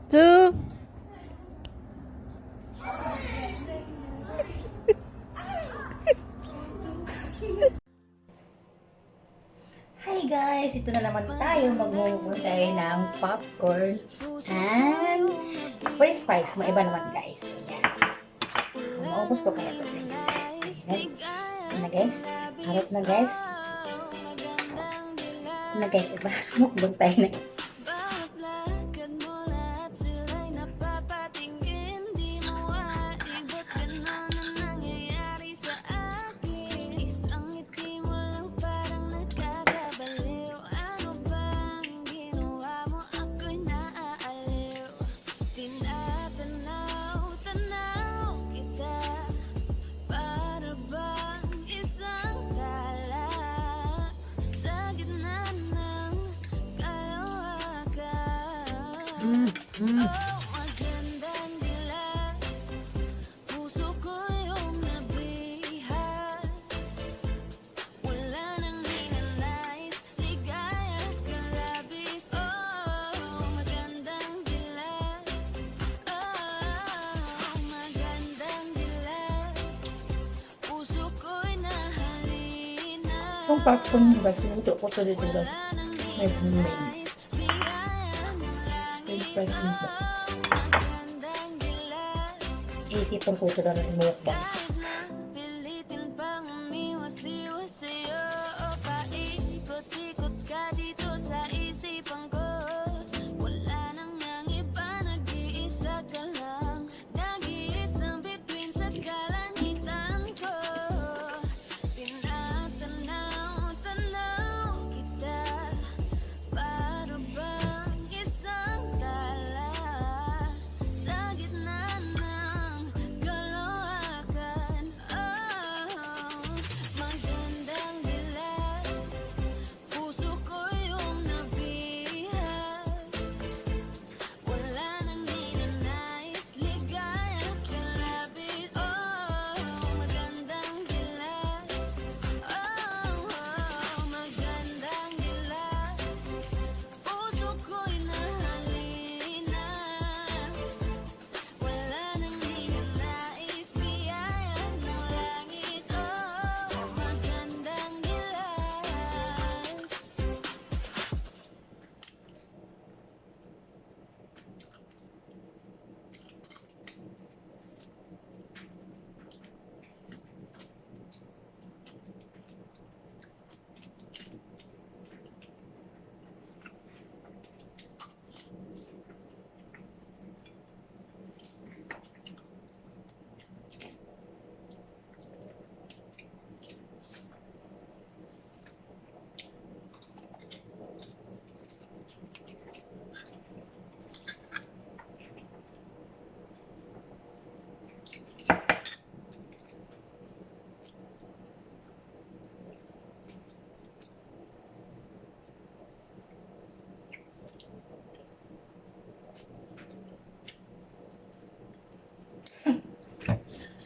two. Hi guys! Ito na naman tayo. Magmumukbang tayo ng popcorn and french fries. Maiba naman guys. Ayan. Maubos ko kaya ito guys. Ayan. Ayan na guys. Harap na guys. Ayan na guys. Iba. Mukbang tayo na. Yung popcorn diba, sinuto ko to dito guys. Medyo main. French fries nito. Isipan ko ito na ng mukbang.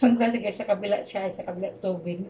Ang kasi guys, sa kabila siya, sa kabila tubig.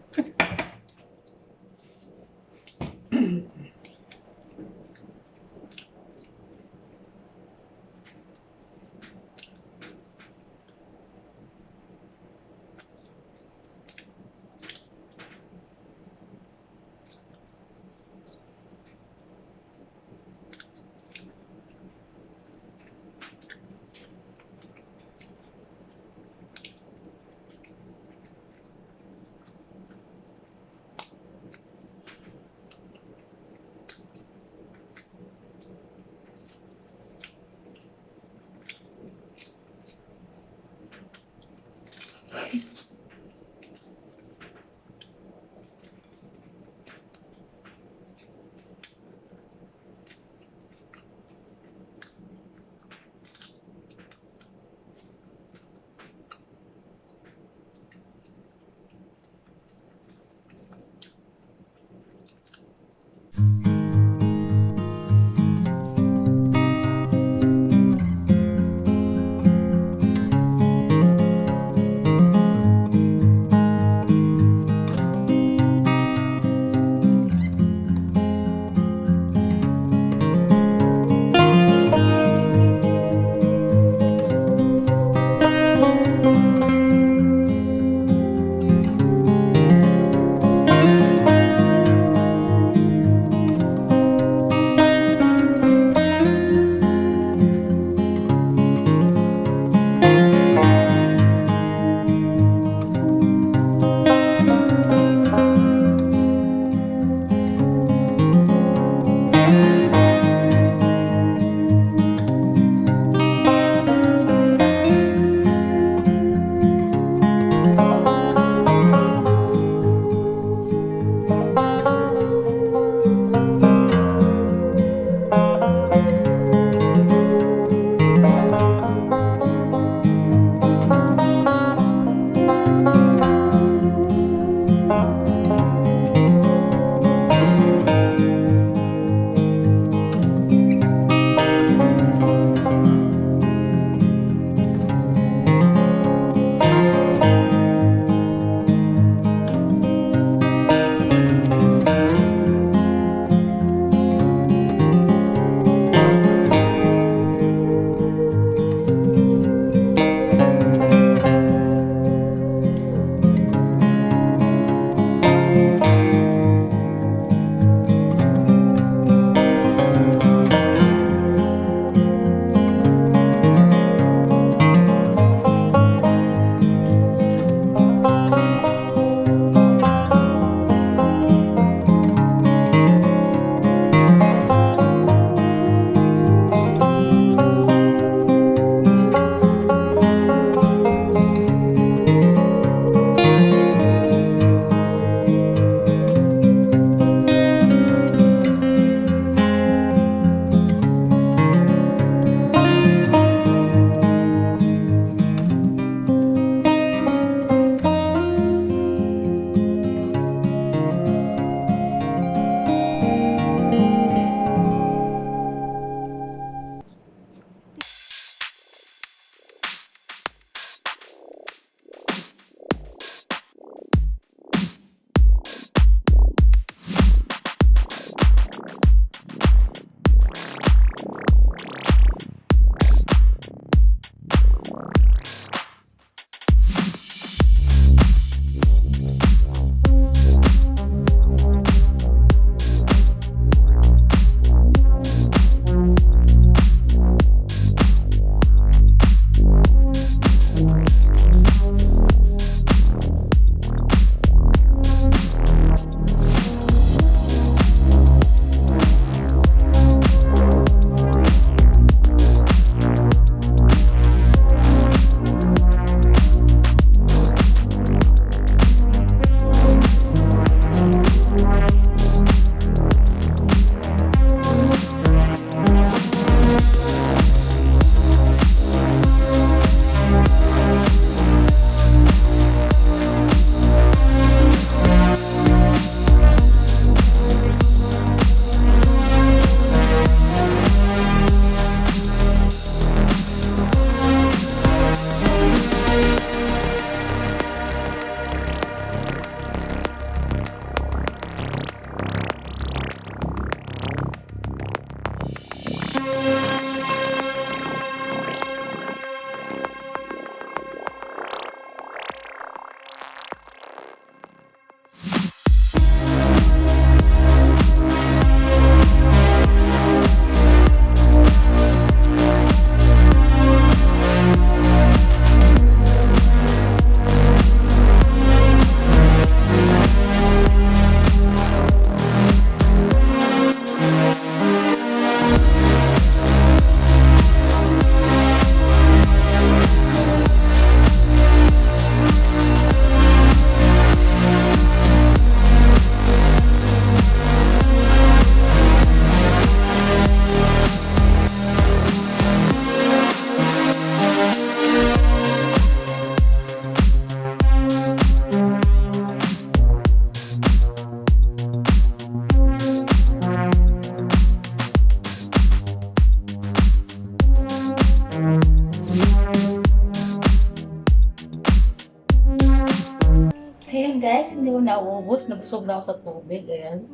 maubos. Nabusog na ako sa tubig. Ayan.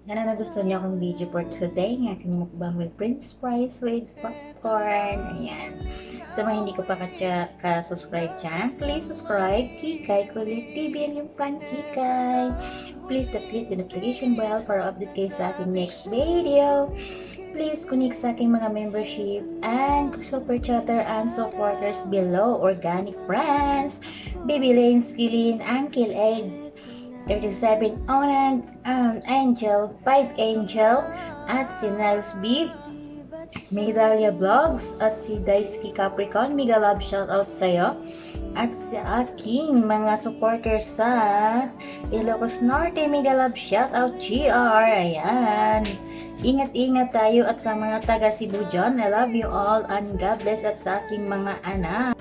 Sana nagustuhan niyo akong video for today. Ng aking mukbang with French fries with popcorn. Ayan. Sa mga hindi ko pa ka-subscribe dyan, please subscribe. Kikay Kulit TV and yung pan Kikay. Please click the notification bell para update kayo sa aking next video. Please connect sa aking mga membership and super chatter and supporters below. Organic Friends, Baby Lane, Skillin, Uncle Egg, 37 Onag, Angel, 5 Angel, at si Nels Beep, Medalia Vlogs, at si Daisuke Capricorn. Mega love shoutout sa'yo. At sa aking mga supporters sa Ilocos Norte, mega love shoutout GR. Ayan. Ingat-ingat tayo at sa mga taga Cebu dyan, I love you all and God bless at sa aking mga anak.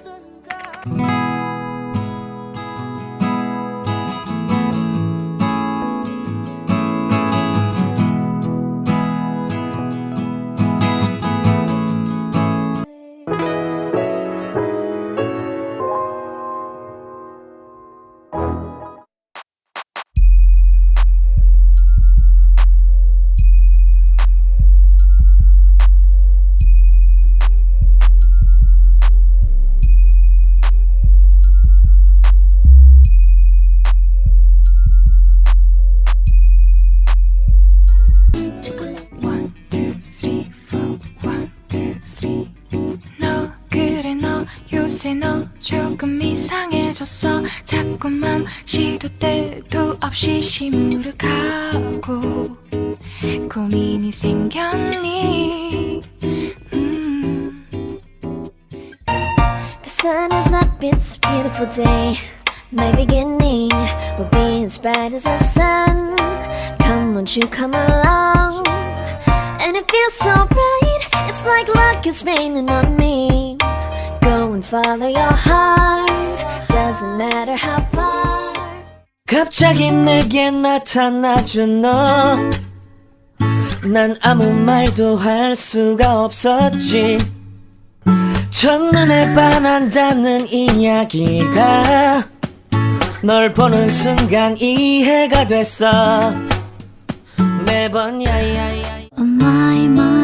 너 조금 이상해졌어 자꾸만 시도 때도 없이 시무룩하고 고민이 생겼니 The sun is up, it's a beautiful day. My beginning will be as bright as the sun. Come, won't you come along? And it feels so bright, it's like luck is raining on me. Go and follow your heart, doesn't matter how far. 갑자기 내게 나타나준 너, 난 아무 말도 할 수가 없었지. 첫눈에 반한다는 이야기가 널 보는 순간 이해가 됐어. 매번 야야야 On my mind